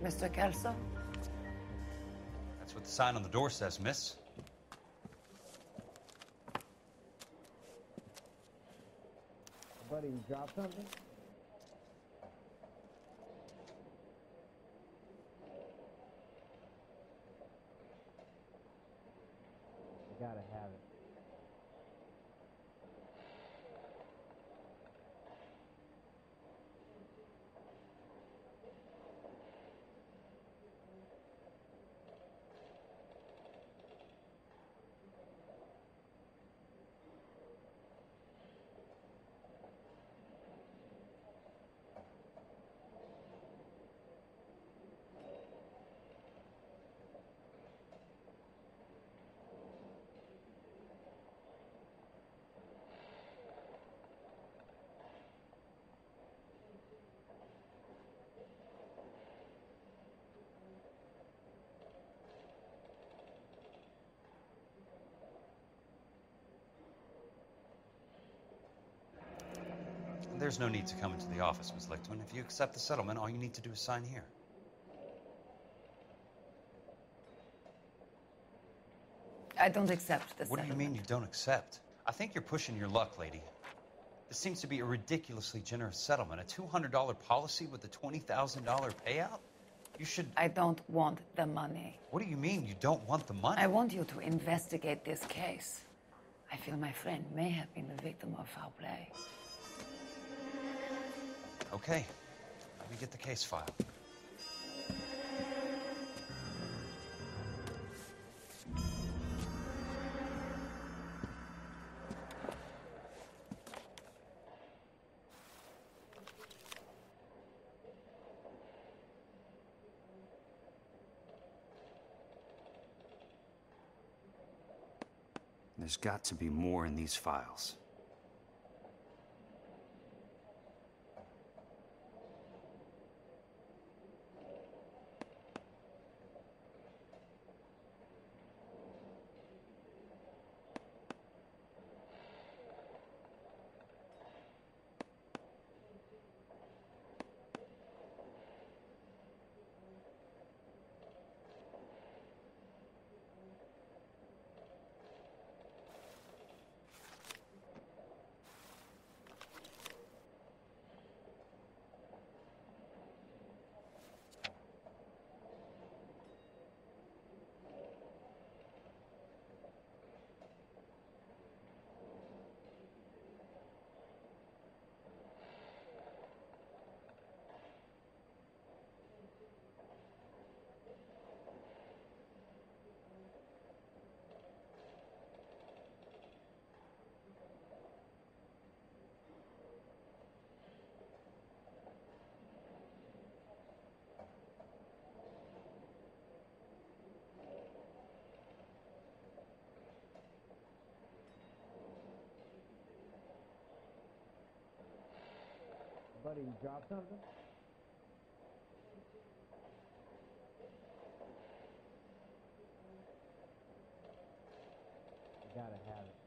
Mr. Kelso? That's what the sign on the door says, miss. Buddy, you dropped something? You gotta have it. There's no need to come into the office, Ms. Lichtman. If you accept the settlement, all you need to do is sign here. I don't accept this. What do you mean you don't accept? I think you're pushing your luck, lady. This seems to be a ridiculously generous settlement. A $200 policy with a $20,000 payout? You should... I don't want the money. What do you mean you don't want the money? I want you to investigate this case. I feel my friend may have been the victim of foul play. Okay, let me get the case file. There's got to be more in these files. Buddy, you dropped something? You gotta have it.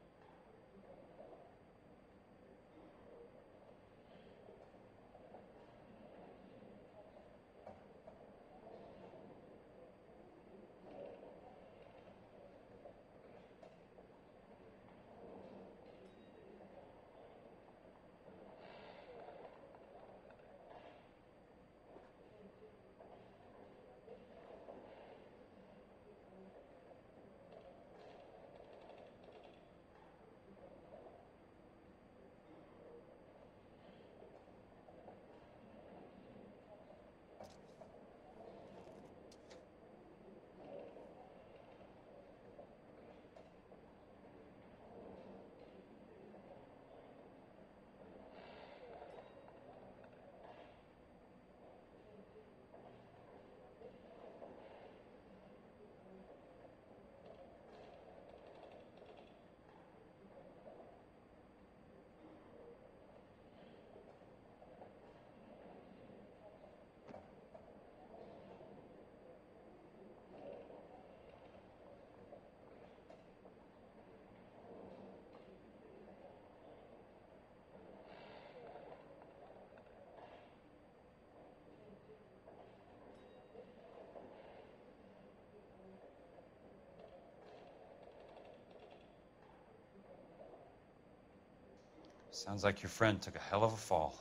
Sounds like your friend took a hell of a fall.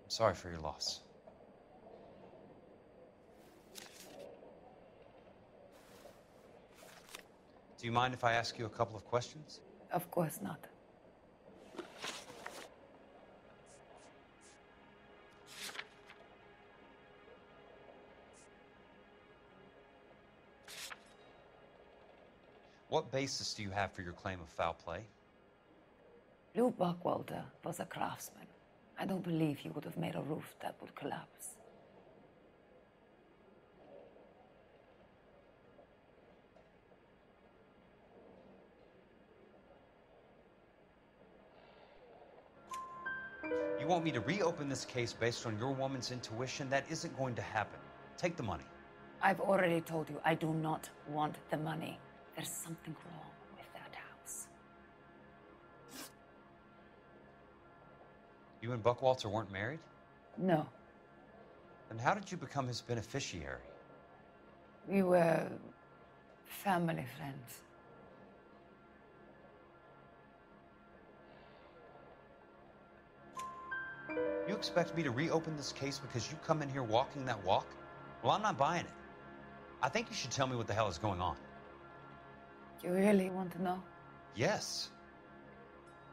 I'm sorry for your loss. Do you mind if I ask you a couple of questions? Of course not. What basis do you have for your claim of foul play? Lou Buckwalter was a craftsman. I don't believe he would have made a roof that would collapse. You want me to reopen this case based on your woman's intuition? That isn't going to happen. Take the money. I've already told you I do not want the money. There's something wrong with that house. You and Buckwalter weren't married? No. Then how did you become his beneficiary? We were family friends. You expect me to reopen this case because you come in here walking that walk? Well, I'm not buying it. I think you should tell me what the hell is going on. You really want to know? Yes.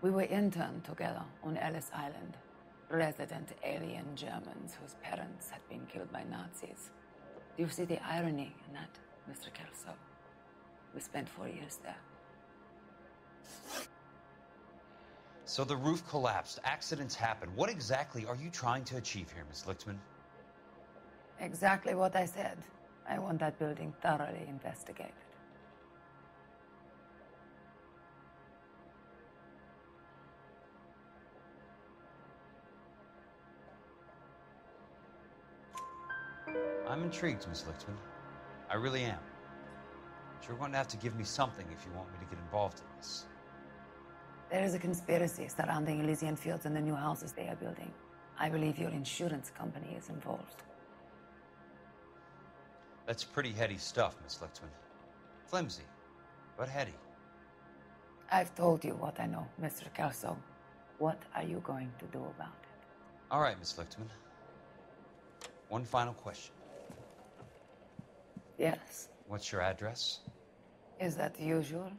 We were interned together on Ellis Island. Resident alien Germans whose parents had been killed by Nazis. Do you see the irony in that, Mr. Kelso? We spent 4 years there. So the roof collapsed, accidents happen. What exactly are you trying to achieve here, Miss Lichtman? Exactly what I said. I want that building thoroughly investigated. I'm intrigued, Miss Lichtman. I really am. But you're going to have to give me something if you want me to get involved in this. There is a conspiracy surrounding Elysian Fields and the new houses they are building. I believe your insurance company is involved. That's pretty heady stuff, Miss Lichtman. Flimsy, but heady. I've told you what I know, Mr. Kelso. What are you going to do about it? All right, Miss Lichtman. One final question. Yes. What's your address? Is that usual?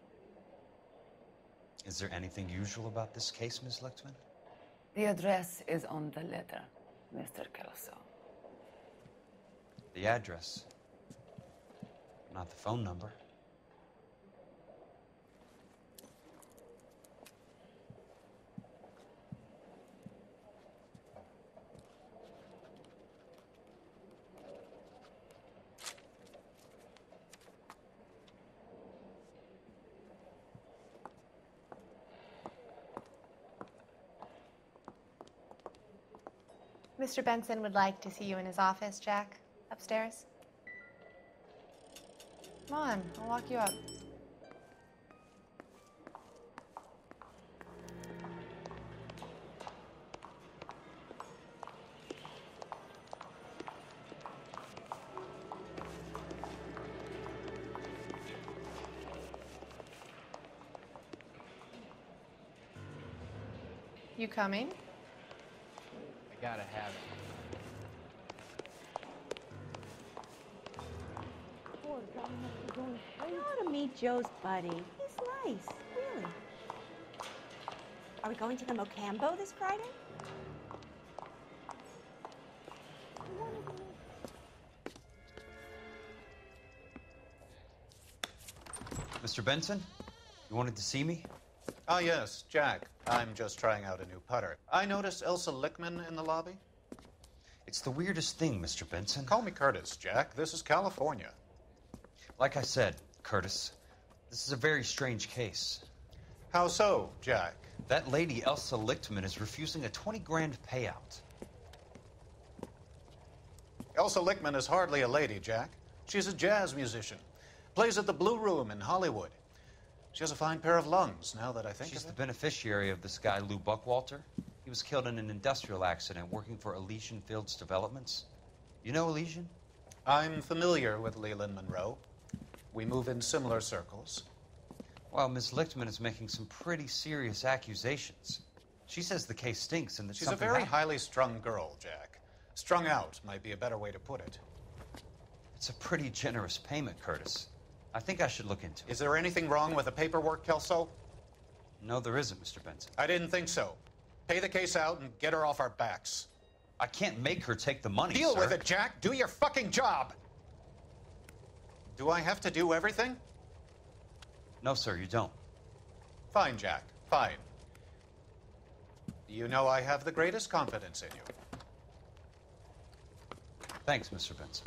Is there anything usual about this case, Miss Lichtman? The address is on the letter, Mr. Kelso. The address, not the phone number. Mr. Benson would like to see you in his office, Jack. Upstairs. Come on, I'll walk you up. You coming? I gotta have it. I ought to meet Joe's buddy. He's nice, really. Are we going to the Mocambo this Friday? Mr. Benson, you wanted to see me? Ah, yes, Jack. I'm just trying out a new putter. I noticed Elsa Lichtman in the lobby. It's the weirdest thing, Mr. Benson. Call me Curtis, Jack. This is California. Like I said, Curtis, this is a very strange case. How so, Jack? That lady, Elsa Lichtman, is refusing a 20 grand payout. Elsa Lichtman is hardly a lady, Jack. She's a jazz musician. Plays at the Blue Room in Hollywood. She has a fine pair of lungs, now that I think She's of the it. beneficiary of this guy, Lou Buckwalter. He was killed in an industrial accident working for Elysian Fields Developments. You know Elysian? I'm familiar with Leland Monroe. We move in similar circles. Well, Ms. Lichtman is making some pretty serious accusations. She says the case stinks and that She's a very highly strung girl, Jack. Strung out might be a better way to put it. It's a pretty generous payment, Curtis. I think I should look into it. Is there anything wrong with the paperwork, Kelso? No, there isn't, Mr. Benson. I didn't think so. Pay the case out and get her off our backs. I can't make her take the money, Deal sir. with it, Jack. Do your fucking job. Do I have to do everything? No, sir, you don't. Fine, Jack. Fine. You know I have the greatest confidence in you. Thanks, Mr. Benson.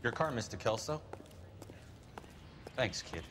Your car, Mr. Kelso. Thanks, kid.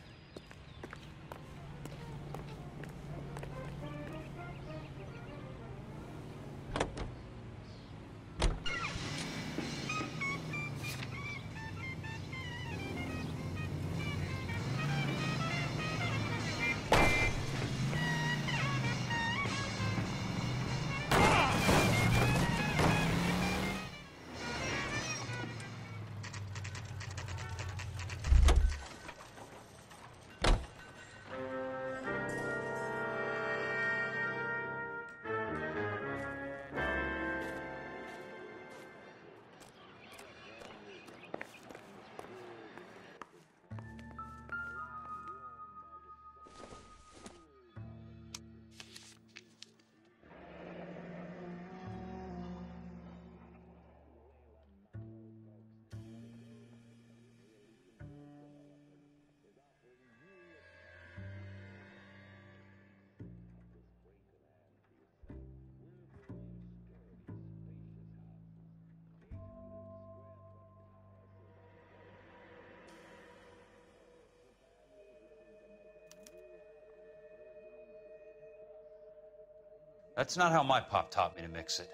That's not how my pop taught me to mix it.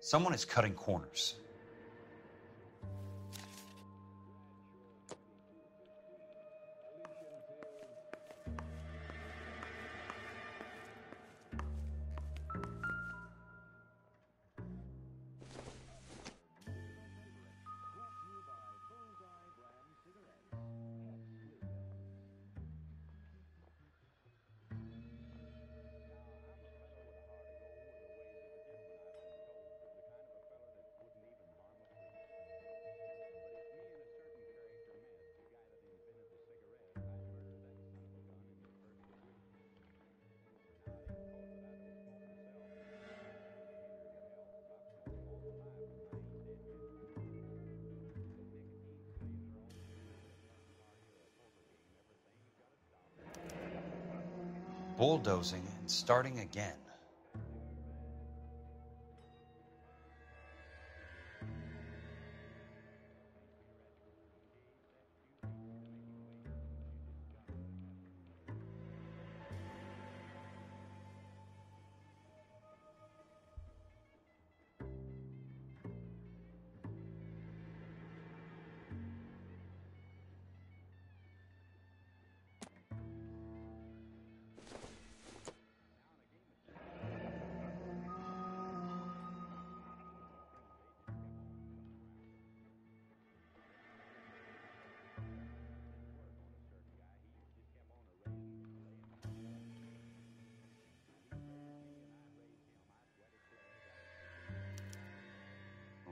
Someone is cutting corners. Bulldozing and starting again.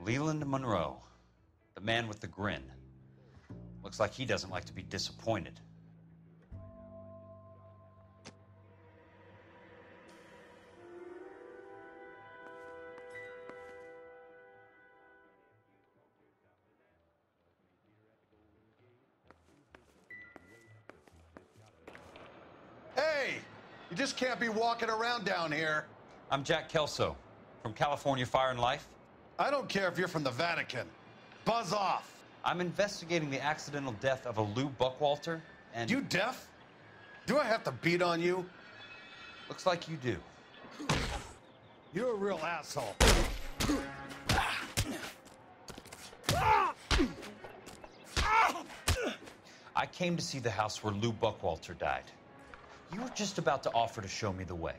Leland Monroe, the man with the grin. Looks like he doesn't like to be disappointed. Hey, you just can't be walking around down here. I'm Jack Kelso, from California Fire and Life. I don't care if you're from the Vatican. Buzz off. I'm investigating the accidental death of a Lou Buckwalter, and... You deaf? Do I have to beat on you? Looks like you do. You're a real asshole. I came to see the house where Lou Buckwalter died. You were just about to offer to show me the way.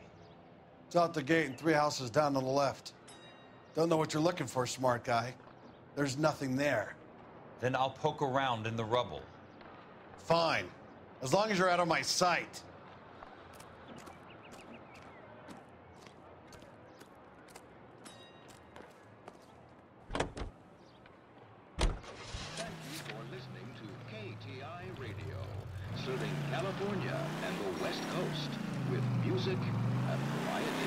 It's out the gate and 3 houses down on the left. Don't know what you're looking for, smart guy. There's nothing there. Then I'll poke around in the rubble. Fine. As long as you're out of my sight. Thank you for listening to KTI Radio, serving California and the West Coast with music and variety.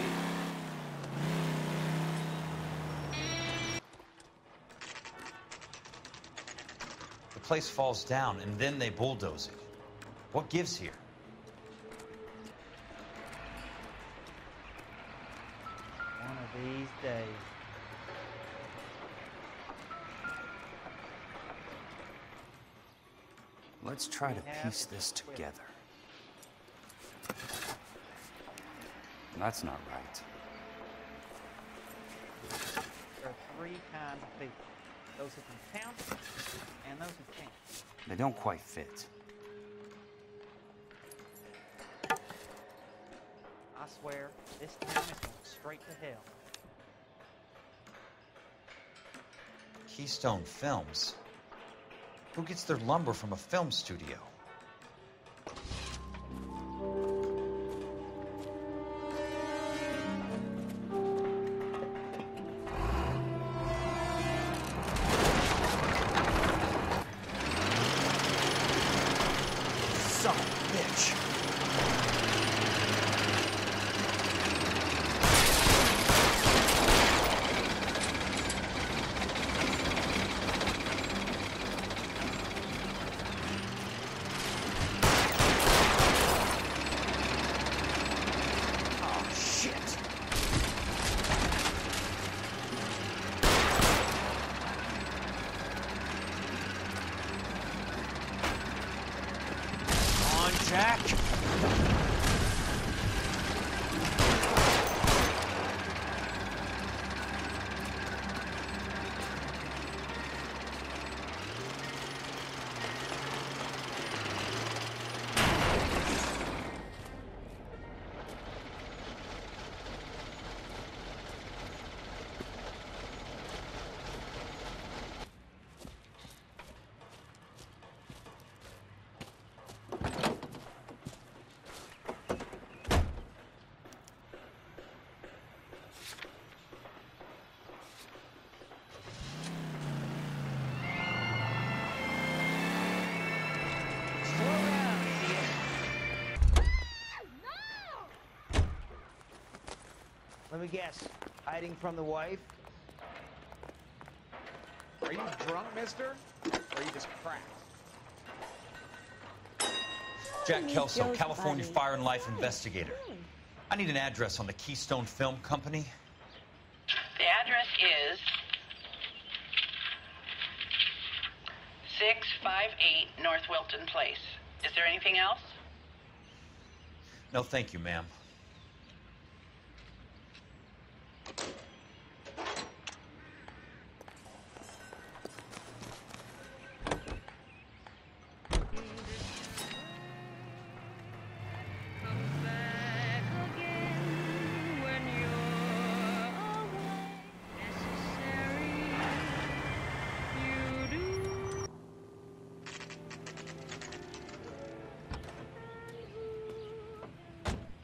The place falls down and then they bulldoze it. What gives here? One of these days. Let's try to piece this together. That's not right. There are 3 kinds of people. Those who can count and those who can't. They don't quite fit. I swear, this town is going straight to hell. Keystone Films? Who gets their lumber from a film studio? Son of a bitch. Jack. Let me guess, hiding from the wife? Are you drunk, mister? Or are you just cracked? Jack Kelso, California Fire and Life investigator. I need an address on the Keystone Film Company. The address is 658 North Wilton Place. Is there anything else? No, thank you, ma'am.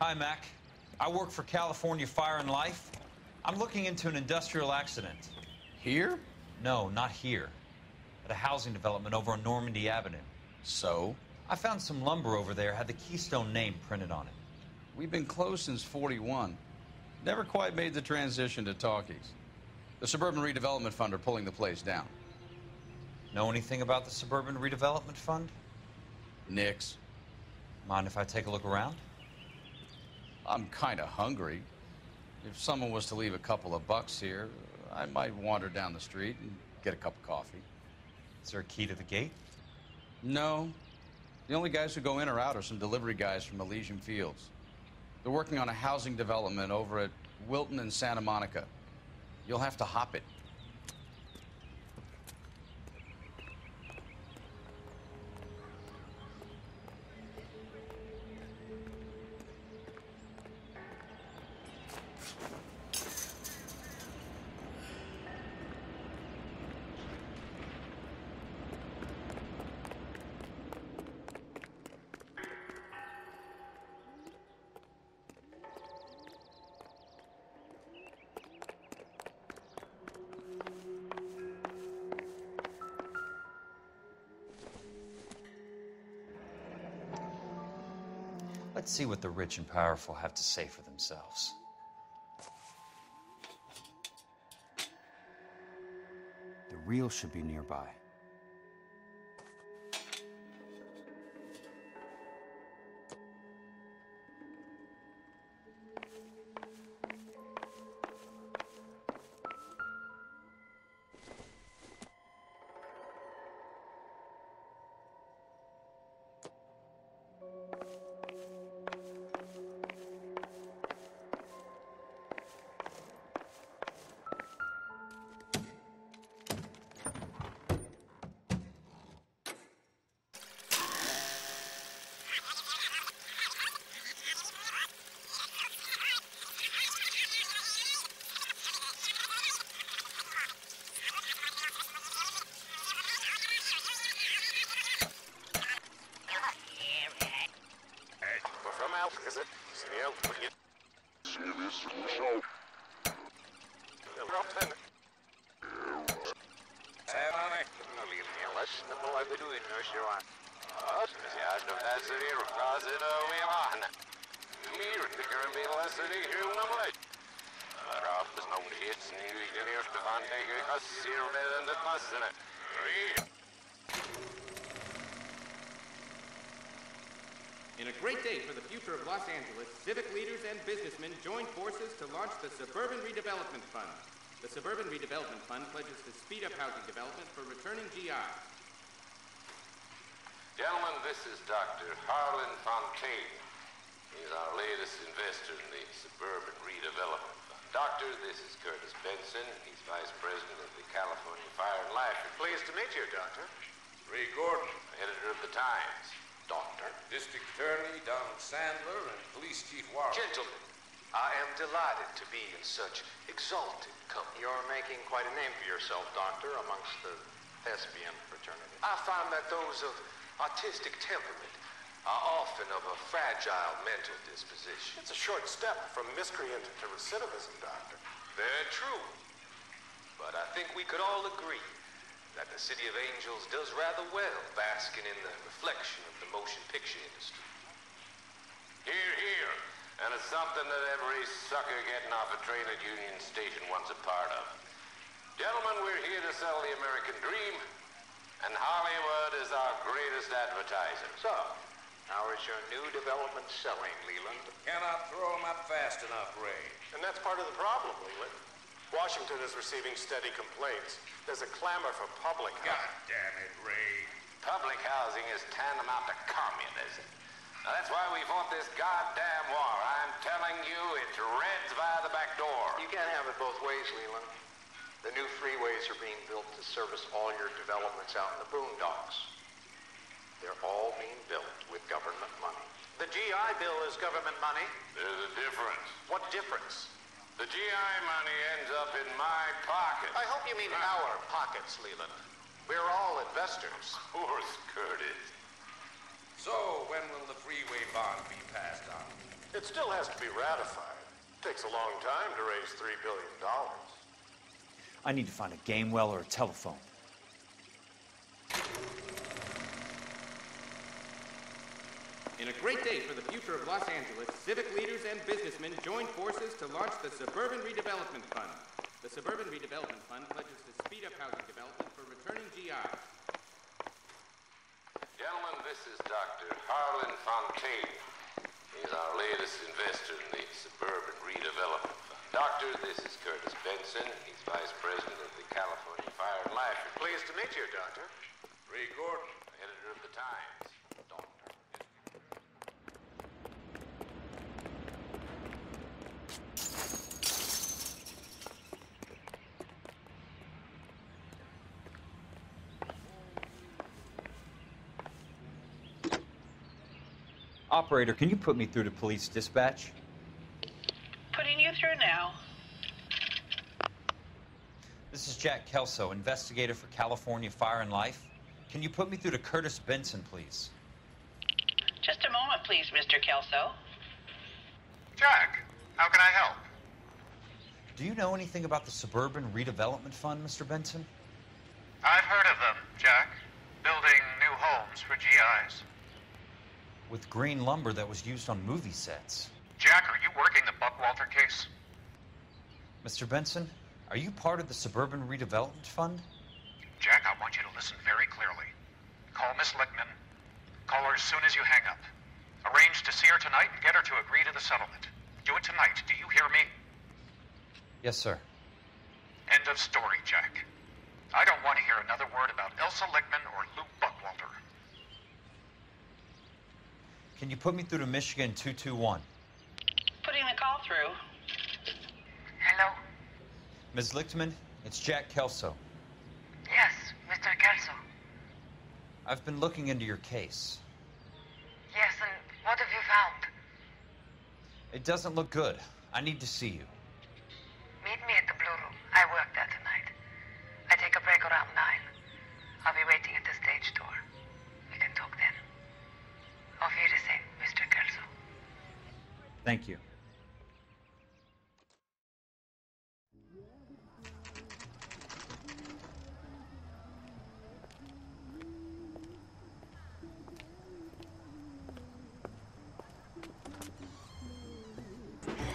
Hi, Mac. I work for California Fire and Life. I'm looking into an industrial accident. Here? No, not here. At a housing development over on Normandy Avenue. So? I found some lumber over there, had the Keystone name printed on it. We've been closed since '41. Never quite made the transition to talkies. The Suburban Redevelopment Fund are pulling the place down. Know anything about the Suburban Redevelopment Fund? Nix. Mind if I take a look around? I'm kind of hungry. If someone was to leave a couple of bucks here, I might wander down the street and get a cup of coffee. Is there a key to the gate? No. The only guys who go in or out are some delivery guys from Elysian Fields. They're working on a housing development over at Wilton and Santa Monica. You'll have to hop it. Let's see what the rich and powerful have to say for themselves. The real should be nearby. In a great day for the future of Los Angeles, civic leaders and businessmen joined forces to launch the Suburban Redevelopment Fund. The Suburban Redevelopment Fund pledges to speed up housing development for returning GIs. Gentlemen, this is Dr. Harlan Fontaine. He's our latest investor in the Suburban Redevelopment Fund. Doctor, this is Curtis Benson. He's Vice President of the California Fire and Life. Pleased to meet you, Doctor. Ray Gordon, Editor of the Times. Doctor, District Attorney Donald Sandler, and Police Chief Warren. Gentlemen, I am delighted to be in such exalted company. You're making quite a name for yourself, Doctor, amongst the thespian fraternity. I find that those of artistic temperament are often of a fragile mental disposition. It's a short step from miscreant to recidivism, Doctor. Very true. But I think we could all agree that the City of Angels does rather well basking in the reflection of the motion picture industry. Hear, hear. And it's something that every sucker getting off a train at Union Station wants a part of. Gentlemen, we're here to sell the American dream, and Hollywood is our greatest advertiser. So, how is your new development selling, Leland? Cannot throw them up fast enough, Ray. And that's part of the problem, Leland. Washington is receiving steady complaints. There's a clamor for public housing. God damn it, Ray. Public housing is tantamount to communism. Now, that's why we fought this goddamn war. I'm telling you, it's Reds via the back door. You can't have it both ways, Leland. The new freeways are being built to service all your developments out in the boondocks. They're all being built with government money. The GI Bill is government money. There's a difference. What difference? The GI money ends up in my pocket. I hope you mean our pockets, Leland. We're all investors. Of course, Curtis. So, when will the freeway bond be passed on? It still has to be ratified. It takes a long time to raise $3 billion. I need to find a game well or a telephone. In a great day for the future of Los Angeles, civic leaders and businessmen joined forces to launch the Suburban Redevelopment Fund. The Suburban Redevelopment Fund pledges to speed up housing development for returning GIs. Gentlemen, this is Dr. Harlan Fontaine. He's our latest investor in the Suburban Redevelopment Fund. Doctor, this is Curtis Benson. He's Vice President of the California Fire and Life. Pleased to meet you, Doctor. Ray Gordon, Editor of the Times. Operator, can you put me through to police dispatch? Putting you through now. This is Jack Kelso, investigator for California Fire and Life. Can you put me through to Curtis Benson, please? Just a moment, please, Mr. Kelso. Jack, how can I help? Do you know anything about the Suburban Redevelopment Fund, Mr. Benson? I've heard of them, Jack. Building new homes for GIs. with green lumber that was used on movie sets. Jack, are you working the Buckwalter case? Mr. Benson, are you part of the Suburban Redevelopment Fund? Jack, I want you to listen very clearly. Call Miss Lickman. Call her as soon as you hang up. Arrange to see her tonight and get her to agree to the settlement. Do it tonight. Do you hear me? Yes, sir. End of story, Jack. I don't want to hear another word about Elsa Lickman or Luke Buckwalter. Can you put me through to Michigan 221? Putting the call through. Hello? Ms. Lichtman, it's Jack Kelso. Yes, Mr. Kelso. I've been looking into your case. Yes, and what have you found? It doesn't look good. I need to see you. Meet me at the Blue Room. I work there tonight. I take a break around 9. I'll be waiting at the stage door. We can talk then. Auf Wiedersehen, Mr. Kelso. Thank you.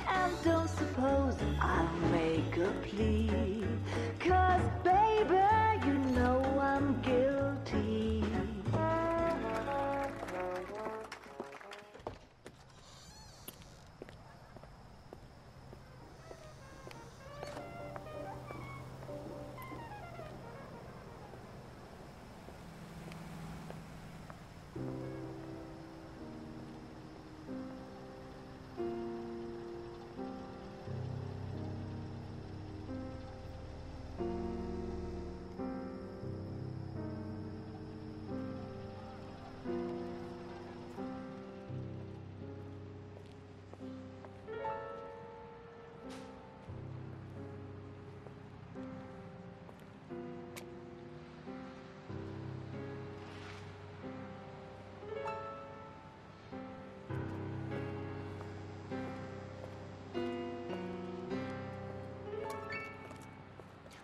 And don't suppose I'll make a plea, 'cause baby, you know I'm guilty.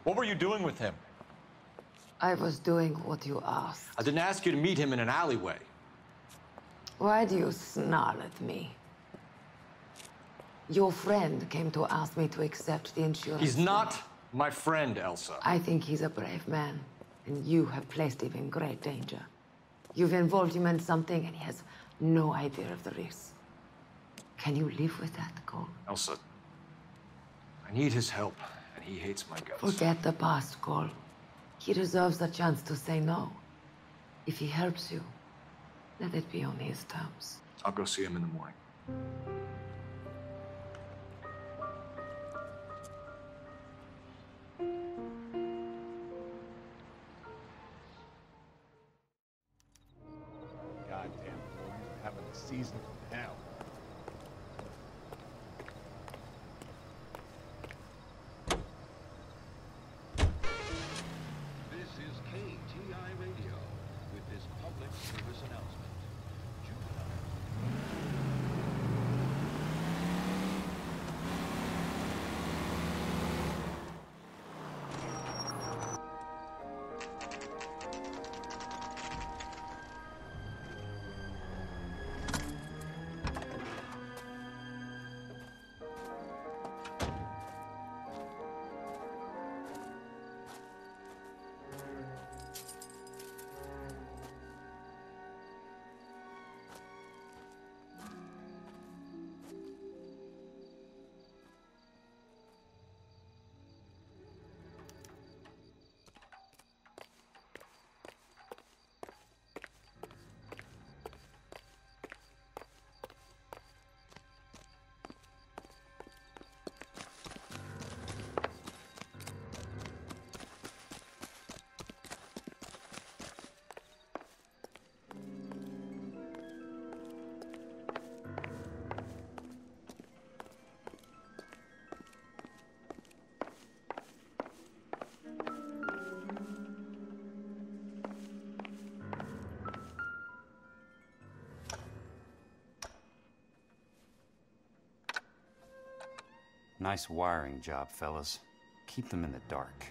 What were you doing with him? I was doing what you asked. I didn't ask you to meet him in an alleyway. Why do you snarl at me? Your friend came to ask me to accept the insurance. He's not my friend, Elsa. I think he's a brave man, and you have placed him in great danger. You've involved him in something, and he has no idea of the risk. Can you live with that, Cole? Elsa, I need his help, and he hates my guts. Forget the past, Cole. He deserves a chance to say no. If he helps you, let it be on his terms. I'll go see him in the morning. Goddamn boys are having a season from hell. This is KTI Radio with this public service announcement. Nice wiring job, fellas. Keep them in the dark.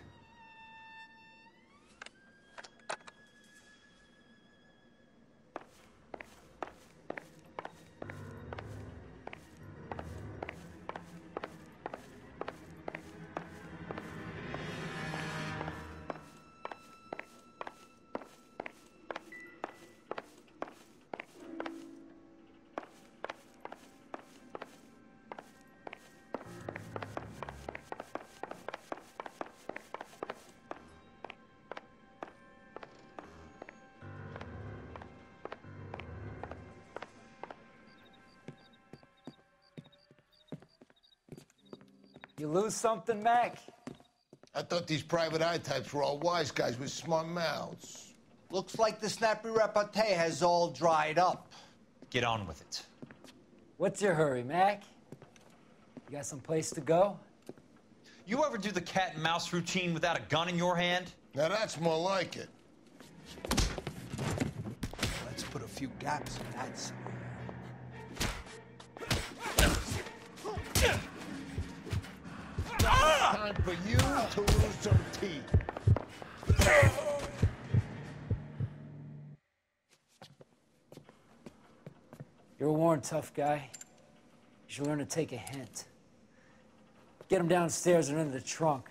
You lose something, Mac? I thought these private eye types were all wise guys with smart mouths. Looks like the snappy repartee has all dried up. Get on with it. What's your hurry, Mac? You got some place to go? You ever do the cat and mouse routine without a gun in your hand? Now that's more like it. Let's put a few gaps in that smear. Time for you to lose some teeth. You're a worn, tough guy. You should learn to take a hint. Get him downstairs and into the trunk.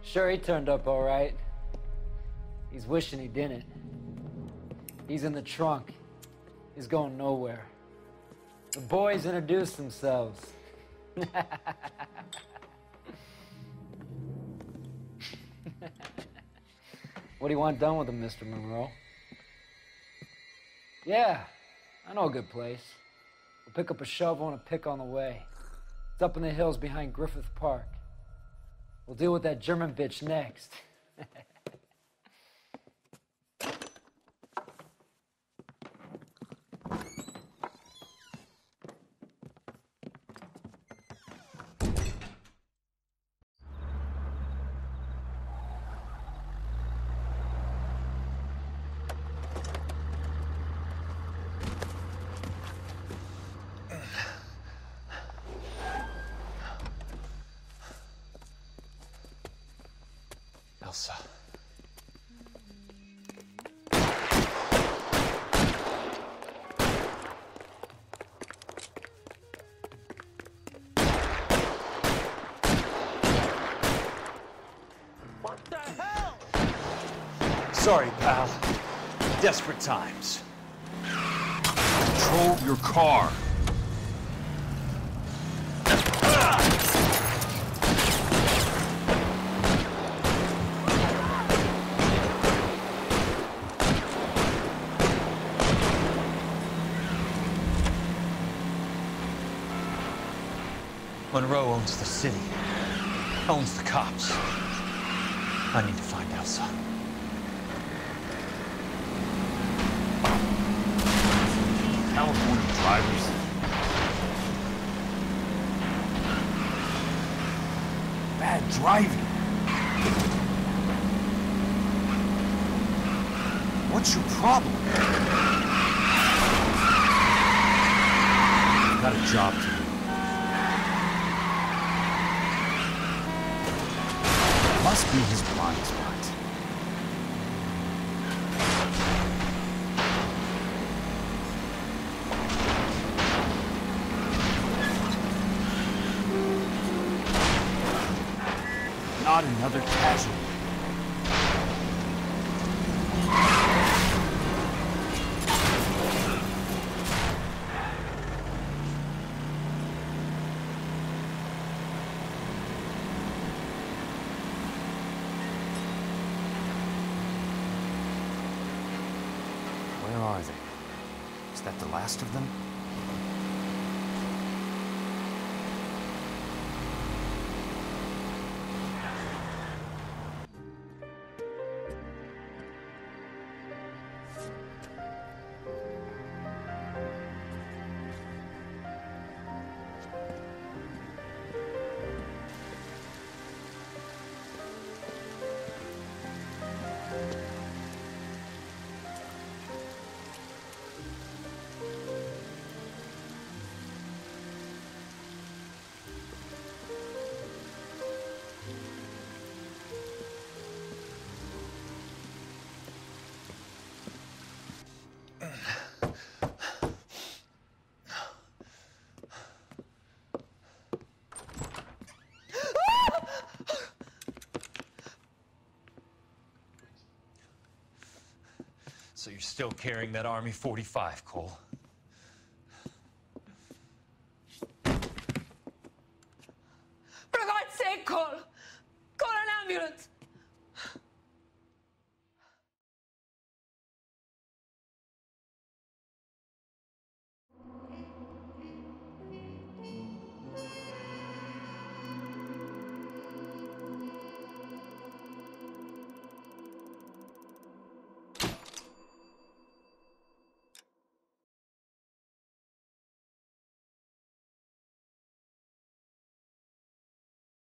Sure, he turned up all right. He's wishing he didn't. He's in the trunk. He's going nowhere. The boys introduced themselves. What do you want done with him, Mr. Monroe? Yeah, I know a good place. We'll pick up a shovel and a pick on the way. It's up in the hills behind Griffith Park. We'll deal with that German bitch next. Elsa. What the hell? Sorry, pal. Desperate times. Control your car. Monroe owns the city, owns the cops. I need to find Elsa. California drivers. Bad driving. What's your problem? Got a job to do. Must be his blind spot. Not another casualty. Where are they? Is that the last of them? So you're still carrying that Army 45, Cole. For God's sake, Cole! Call an ambulance!